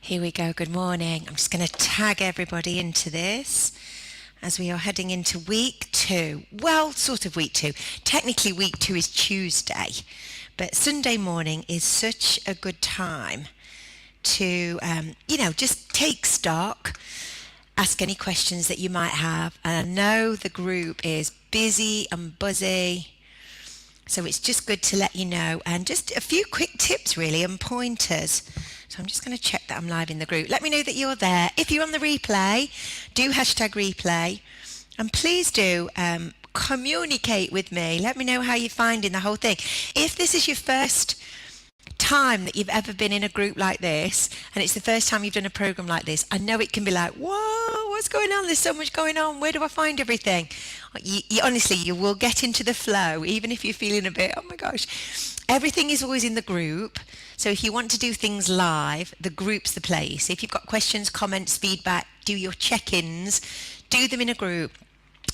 Here we go. Good morning. I'm just going to tag everybody into this as we are heading into week 2. Well, sort of week 2. Technically, week 2 is Tuesday, but Sunday morning is such a good time to, just take stock, ask any questions that you might have. And I know the group is busy and buzzy, so it's just good to let you know, and just a few quick tips really and pointers. So I'm just going to check that I'm live in the group. Let me know that you're there. If you're on the replay, do hashtag replay, and please do communicate with me. Let me know how you're finding the whole thing. If this is your first time that you've ever been in a group like this, and it's the first time you've done a program like this, I know it can be like, whoa, what's going on? There's so much going on. Where do I find everything? Honestly, you will get into the flow, even if you're feeling a bit, oh my gosh. Everything is always in the group. So if you want to do things live, the group's the place. If you've got questions, comments, feedback, do your check-ins, do them in a group.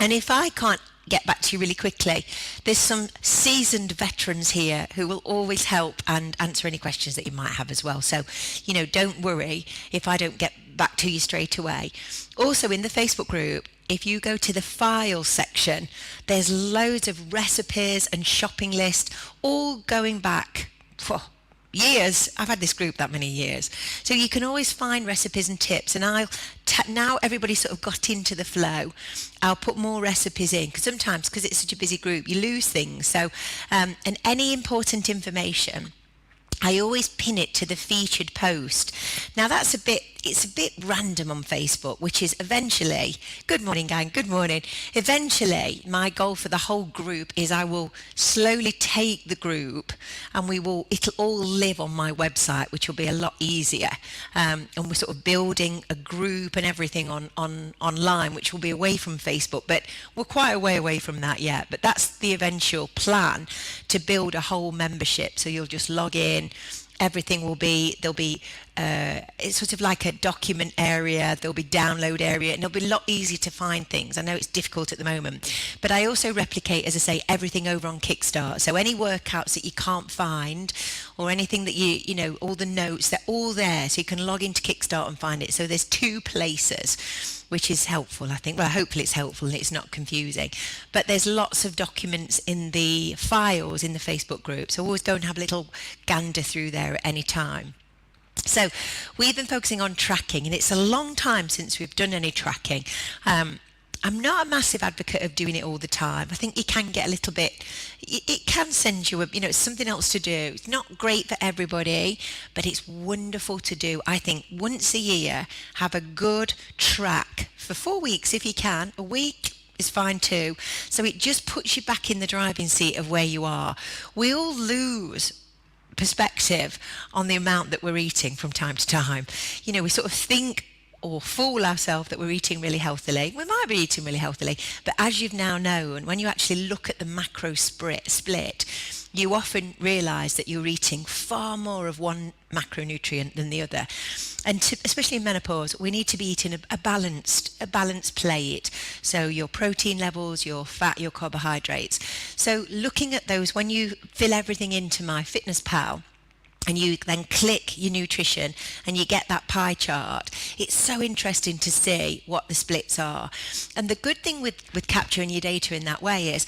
And if I can't get back to you really quickly, there's some seasoned veterans here who will always help and answer any questions that you might have as well. So, don't worry if I don't get back to you straight away. Also, in the Facebook group, if you go to the files section, there's loads of recipes and shopping lists, all going back for years. I've had this group that many years. So you can always find recipes and tips, and now everybody's sort of got into the flow, I'll put more recipes in, because sometimes, because it's such a busy group, you lose things. So and any important information, I always pin it to the featured post. Now it's a bit random on Facebook, which is eventually, good morning gang, good morning. Eventually, my goal for the whole group is I will slowly take the group and it'll all live on my website, which will be a lot easier. And we're sort of building a group and everything online, which will be away from Facebook, but we're quite a way away from that yet. But that's the eventual plan, to build a whole membership. So you'll just log in. Everything there'll be it's sort of like a document area, there'll be download area, and it'll be a lot easier to find things. I know it's difficult at the moment, but I also replicate, as I say, everything over on Kickstart. So any workouts that you can't find, or anything that all the notes, they're all there, so you can log into Kickstart and find it. So there's 2 places, which is helpful, I think. Well, hopefully it's helpful and it's not confusing. But there's lots of documents in the files in the Facebook group, so always go and have a little gander through there at any time. So we've been focusing on tracking, and it's a long time since we've done any tracking. I'm not a massive advocate of doing it all the time. I think you can get a little bit, it can send you it's something else to do. It's not great for everybody, but it's wonderful to do. I think once a year, have a good track for 4 weeks if you can. A week is fine too. So it just puts you back in the driving seat of where you are. We all lose perspective on the amount that we're eating from time to time. We sort of think or fool ourselves that we're eating really healthily. We might be eating really healthily, but as you've now known, when you actually look at the macro split, you often realize that you're eating far more of one macronutrient than the other. And especially in menopause, we need to be eating a balanced plate. So your protein levels, your fat, your carbohydrates. So looking at those, when you fill everything into My Fitness Pal, and you then click your nutrition and you get that pie chart, it's so interesting to see what the splits are. And the good thing with capturing your data in that way is,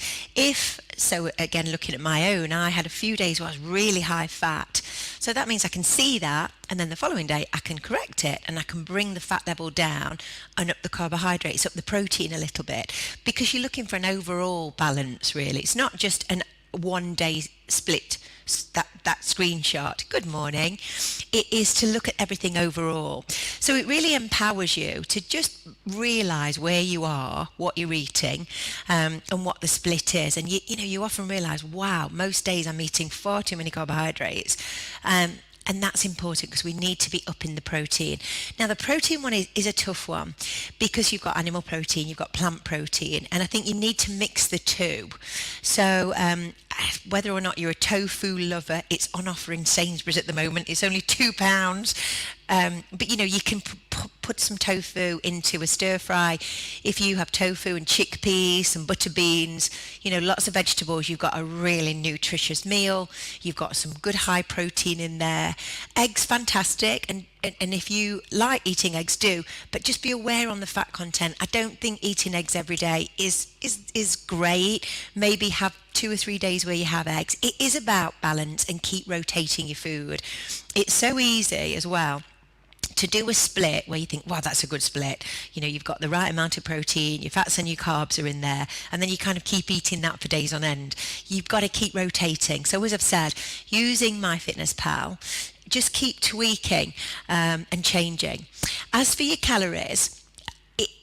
so again, looking at my own, I had a few days where I was really high fat. So that means I can see that, and then the following day I can correct it, and I can bring the fat level down and up the carbohydrates, up the protein a little bit, because you're looking for an overall balance really. It's not just an one day split, that screenshot. Good morning. It is to look at everything overall. So it really empowers you to just realize where you are, what you're eating, and what the split is. And you often realize, wow, most days I'm eating far too many carbohydrates. And that's important because we need to be up in the protein. Now, the protein one is a tough one, because you've got animal protein, you've got plant protein, and I think you need to mix the 2. So whether or not you're a tofu lover, it's on offer in Sainsbury's at the moment. It's only £2. But you can put put some tofu into a stir fry. If you have tofu and chickpeas, some butter beans, lots of vegetables, you've got a really nutritious meal. You've got some good high protein in there. Eggs, fantastic. And if you like eating eggs, do, but just be aware on the fat content. I don't think eating eggs every day is great. Maybe have 2 or 3 days where you have eggs. It is about balance and keep rotating your food. It's so easy as well to do a split where you think, wow, that's a good split. You've got the right amount of protein, your fats and your carbs are in there, and then you kind of keep eating that for days on end. You've got to keep rotating. So as I've said, using MyFitnessPal, just keep tweaking and changing. As for your calories,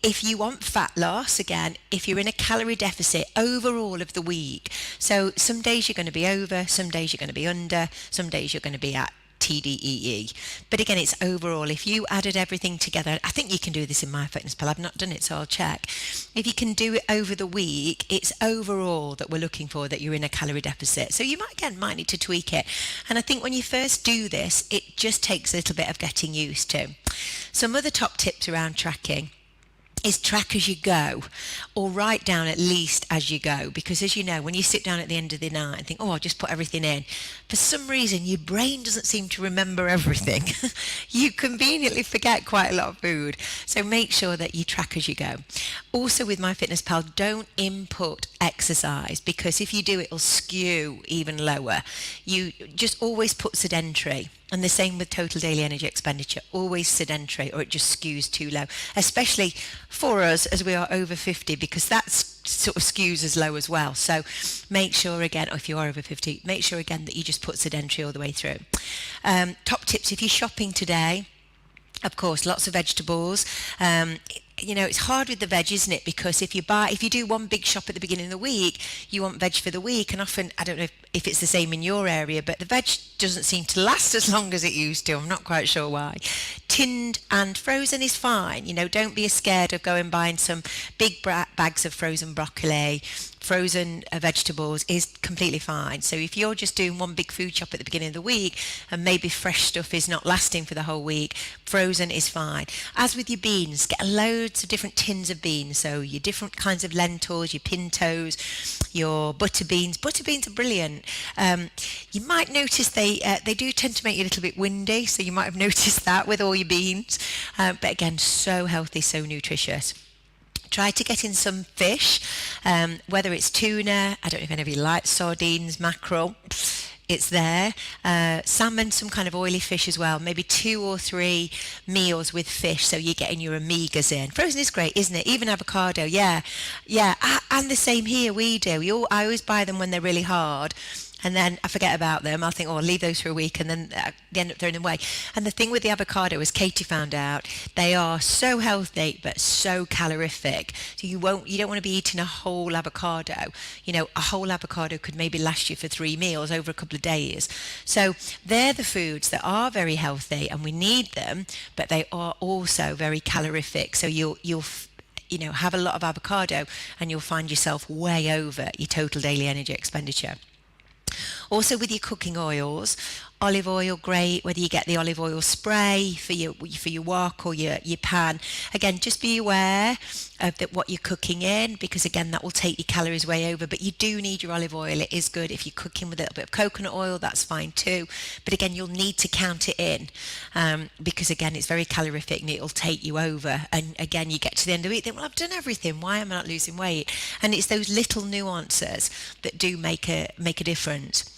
if you want fat loss, again, if you're in a calorie deficit overall of the week, so some days you're going to be over, some days you're going to be under, some days you're going to be at TDEE. But again, it's overall. If you added everything together, I think you can do this in MyFitnessPal. I've not done it, so I'll check. If you can do it over the week, it's overall that we're looking for, that you're in a calorie deficit. So you might need to tweak it. And I think when you first do this, it just takes a little bit of getting used to. Some other top tips around tracking is track as you go, or write down at least as you go, because as you know, when you sit down at the end of the night and think, I'll just put everything in, for some reason your brain doesn't seem to remember everything. You conveniently forget quite a lot of food, so make sure that you track as you go. Also with MyFitnessPal, don't input exercise, because if you do, it'll skew even lower. You just always put sedentary. And the same with total daily energy expenditure, always sedentary, or it just skews too low, especially for us as we are over 50, because that sort of skews as low as well. So make sure again, or if you are over 50, make sure again that you just put sedentary all the way through. Top tips, if you're shopping today, of course, lots of vegetables. It's hard with the veg, isn't it? Because if you do one big shop at the beginning of the week, you want veg for the week. And often, I don't know if it's the same in your area, but the veg doesn't seem to last as long as it used to. I'm not quite sure why. Tinned and frozen is fine. Don't be scared of going buying some big bags of frozen broccoli. Frozen vegetables is completely fine. So if you're just doing one big food shop at the beginning of the week and maybe fresh stuff is not lasting for the whole week, frozen is fine. As with your beans, get loads of different tins of beans. So your different kinds of lentils, your pintos, your butter beans. Butter beans are brilliant. You might notice they do tend to make you a little bit windy, so you might have noticed that with all your beans. But again, so healthy, so nutritious. Try to get in some fish, whether it's tuna, I don't know if any of you like sardines, mackerel, it's there. Salmon, some kind of oily fish as well, maybe 2 or 3 meals with fish, so you're getting your omegas in. Frozen is great, isn't it? Even avocado, yeah. And the same here, we do. I always buy them when they're really hard. And then I forget about them. I'll think, I'll leave those for a week, and then they end up throwing them away. And the thing with the avocado, as Katie found out, they are so healthy but so calorific. So you don't want to be eating a whole avocado. A whole avocado could maybe last you for 3 meals over a couple of days. So they're the foods that are very healthy, and we need them, but they are also very calorific. So you'll have a lot of avocado, and you'll find yourself way over your total daily energy expenditure. Also with your cooking oils, olive oil, great, whether you get the olive oil spray for your wok or your pan. Again, just be aware of what you're cooking in, because again, that will take your calories way over, but you do need your olive oil. It is good. If you're cooking with a little bit of coconut oil, that's fine too. But again, you'll need to count it in, because again, it's very calorific and it'll take you over. And again, you get to the end of it, you think, well, I've done everything. Why am I not losing weight? And it's those little nuances that do make a difference.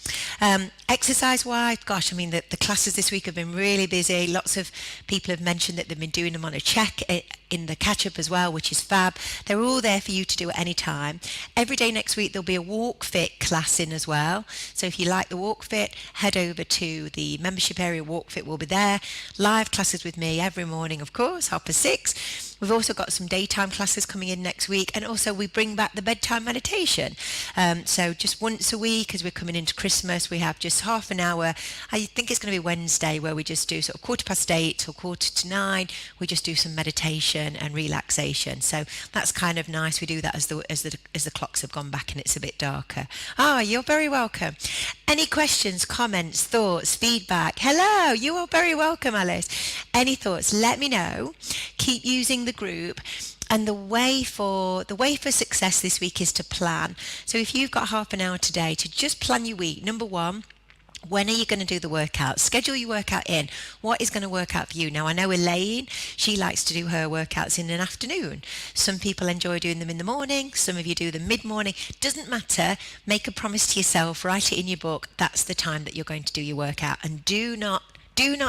Exercise-wise, gosh, I mean, the classes this week have been really busy. Lots of people have mentioned that they've been doing them on a check in the catch-up as well, which is fab. They're all there for you to do at any time. Every day next week, there'll be a Walk Fit class in as well. So if you like the Walk Fit, head over to the membership area. Walk Fit will be there. Live classes with me every morning, of course, 6:30. We've also got some daytime classes coming in next week, and also we bring back the bedtime meditation. So just once a week, as we're coming into Christmas, we have just half an hour. I think it's going to be Wednesday, where we just do sort of 8:15 till 8:45. We just do some meditation and relaxation. So that's kind of nice. We do that as the clocks have gone back and it's a bit darker. Ah, you're very welcome. Any questions, comments, thoughts, feedback? Hello, you are very welcome, Alice. Any thoughts? Let me know. Keep using the group. And the way for success this week is to plan. So if you've got half an hour today to just plan your week, number one, when are you going to do the workout? Schedule your workout in. What is going to work out for you? Now, I know Elaine, she likes to do her workouts in an afternoon. Some people enjoy doing them in the morning. Some of you do them mid-morning. Doesn't matter. Make a promise to yourself. Write it in your book. That's the time that you're going to do your workout. And do not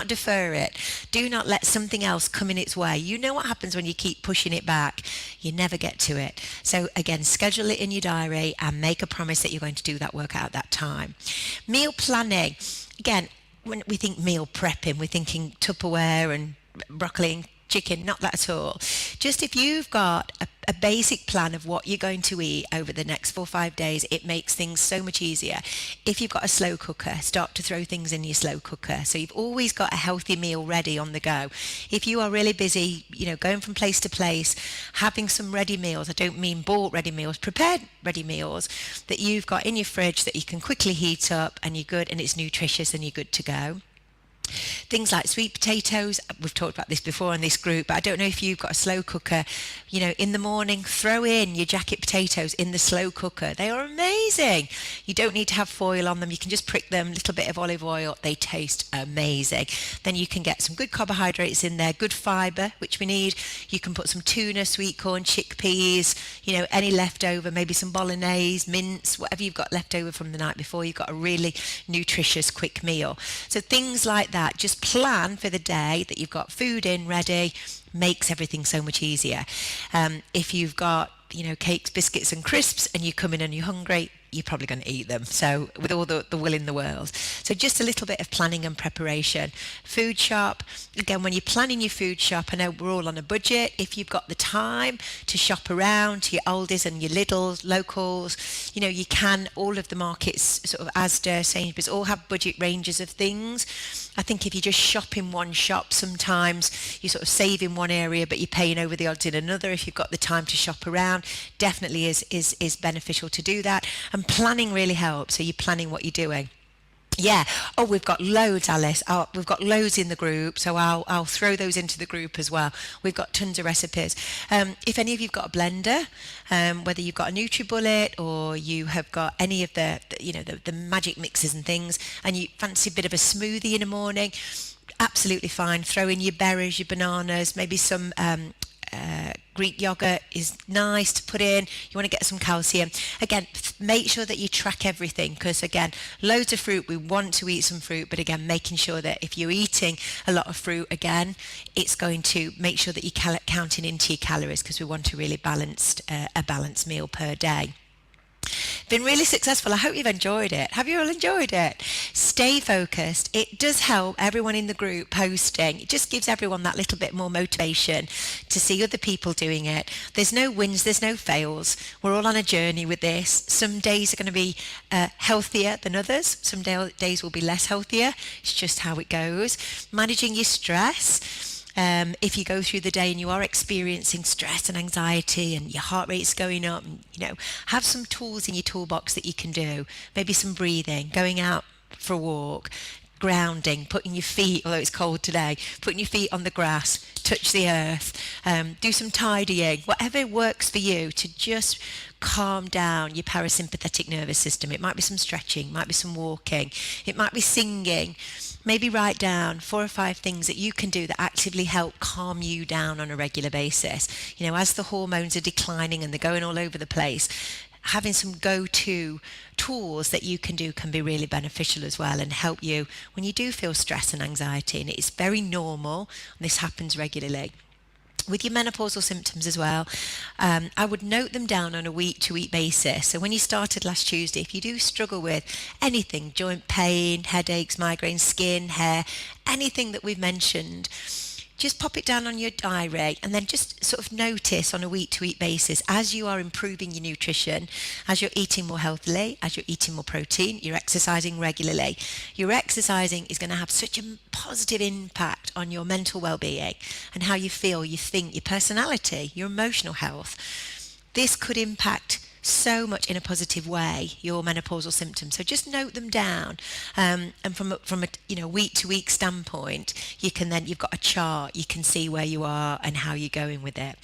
defer it. Do not let something else come in its way. You know what happens when you keep pushing it back. You never get to it. So again, schedule it in your diary and make a promise that you're going to do that workout at that time. Meal planning. Again, when we think meal prepping, we're thinking Tupperware and broccoli and chicken. Not that at all. Just if you've got a basic plan of what you're going to eat over the next 4 or 5 days, it makes things so much easier. If you've got a slow cooker, start to throw things in your slow cooker. So you've always got a healthy meal ready on the go. If you are really busy, going from place to place, having some ready meals, I don't mean bought ready meals, prepared ready meals that you've got in your fridge that you can quickly heat up and you're good and it's nutritious and you're good to go. Things like sweet potatoes, we've talked about this before in this group, but I don't know if you've got a slow cooker. In the morning, throw in your jacket potatoes in the slow cooker. They are amazing. You don't need to have foil on them. You can just prick them, a little bit of olive oil. They taste amazing. Then you can get some good carbohydrates in there, good fibre, which we need. You can put some tuna, sweet corn, chickpeas, any leftover, maybe some bolognese, mince, whatever you've got left over from the night before. You've got a really nutritious, quick meal. So things like that, just plan for the day that you've got food in ready, makes everything so much easier. If you've got cakes, biscuits and crisps and you come in and you're hungry, you're probably going to eat them. So with all the will in the world. So just a little bit of planning and preparation. Food shop. Again, when you're planning your food shop, I know we're all on a budget. If you've got the time to shop around to your Aldi's and your Lidl's, locals, you can, all of the markets, sort of Asda, Sainsbury's, all have budget ranges of things. I think if you just shop in one shop, sometimes you sort of save in one area, but you're paying over the odds in another. If you've got the time to shop around, definitely is beneficial to do that. And planning really helps. So you're planning what you're doing. Yeah. Oh, we've got loads, Alice. We've got loads in the group, so I'll throw those into the group as well. We've got tons of recipes. If any of you've got a blender, whether you've got a NutriBullet or you have got any of the magic mixes and things, and you fancy a bit of a smoothie in the morning, absolutely fine. Throw in your berries, your bananas, maybe some Greek yogurt is nice to put in. You want to get some calcium. Again, make sure that you track everything, because again, loads of fruit, we want to eat some fruit, but again, making sure that if you're eating a lot of fruit, again, it's going to make sure that you're counting into your calories, because we want a really balanced meal per day. Been really successful. I hope you've enjoyed it. Have you all enjoyed it? Stay focused. It does help everyone in the group posting. It just gives everyone that little bit more motivation to see other people doing it. There's no wins, there's no fails. We're all on a journey with this. Some days are going to be healthier than others. Some days will be less healthier. It's just how it goes. Managing your stress. If you go through the day and you are experiencing stress and anxiety and your heart rate's going up, have some tools in your toolbox that you can do. Maybe some breathing, going out for a walk, grounding, putting your feet, although it's cold today, putting your feet on the grass, touch the earth, do some tidying, whatever works for you to just calm down your parasympathetic nervous system. It might be some stretching, it might be some walking, it might be singing. Maybe write down 4 or 5 things that you can do that actively help calm you down on a regular basis. As the hormones are declining and they're going all over the place, having some go-to tools that you can do can be really beneficial as well, and help you when you do feel stress and anxiety. And it's very normal, and this happens regularly. With your menopausal symptoms as well, I would note them down on a week-to-week basis. So when you started last Tuesday, if you do struggle with anything, joint pain, headaches, migraines, skin, hair, anything that we've mentioned, just pop it down on your diary and then just sort of notice on a week to week basis as you are improving your nutrition, as you're eating more healthily, as you're eating more protein, you're exercising regularly. Your exercising is going to have such a positive impact on your mental well-being and how you feel, you think, your personality, your emotional health. This could impact so much in a positive way your menopausal symptoms, so just note them down, and from a week to week standpoint, you've got a chart, you can see where you are and how you're going with it.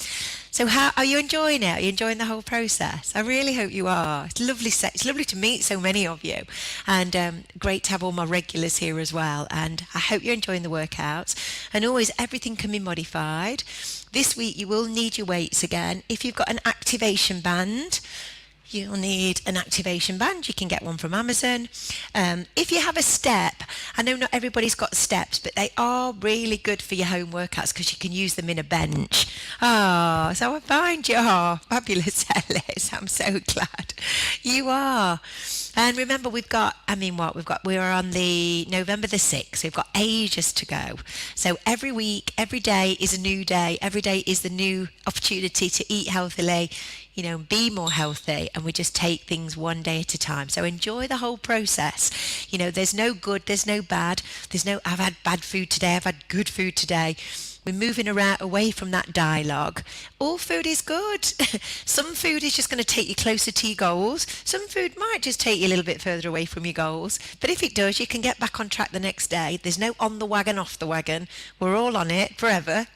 So how are you enjoying it? Are you enjoying the whole process? I really hope you are. It's lovely. It's lovely to meet so many of you, and great to have all my regulars here as well. And I hope you're enjoying the workouts. And always, everything can be modified. This week you will need your weights again. If you've got an activation band, you'll need an activation band. You can get one from Amazon. If you have a step, I know not everybody's got steps, but they are really good for your home workouts because you can use them in a bench. Oh, so I find you are fabulous, Ellis. I'm so glad you are. And remember, we're on the November the 6th. So we've got ages to go. So every week, every day is a new day. Every day is the new opportunity to eat healthily, be more healthy, and we just take things one day at a time. So enjoy the whole process. There's no good, there's no bad. There's no, I've had bad food today, I've had good food today. We're moving around away from that dialogue. All food is good. Some food is just going to take you closer to your goals. Some food might just take you a little bit further away from your goals. But if it does, you can get back on track the next day. There's no on the wagon, off the wagon. We're all on it forever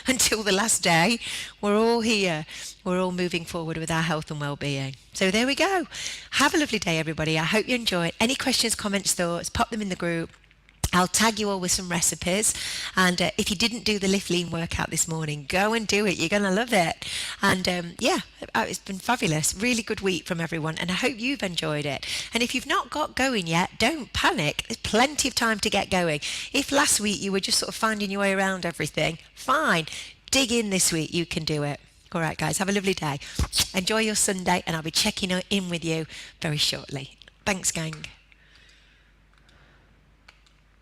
until the last day. We're all here. We're all moving forward with our health and well-being. So there we go. Have a lovely day, everybody. I hope you enjoy it. Any questions, comments, thoughts, pop them in the group. I'll tag you all with some recipes, and if you didn't do the Lift Lean workout this morning, go and do it. You're going to love it. And it's been fabulous. Really good week from everyone, and I hope you've enjoyed it. And if you've not got going yet, don't panic. There's plenty of time to get going. If last week you were just sort of finding your way around everything, fine. Dig in this week. You can do it. All right, guys, have a lovely day. Enjoy your Sunday, and I'll be checking in with you very shortly. Thanks, gang.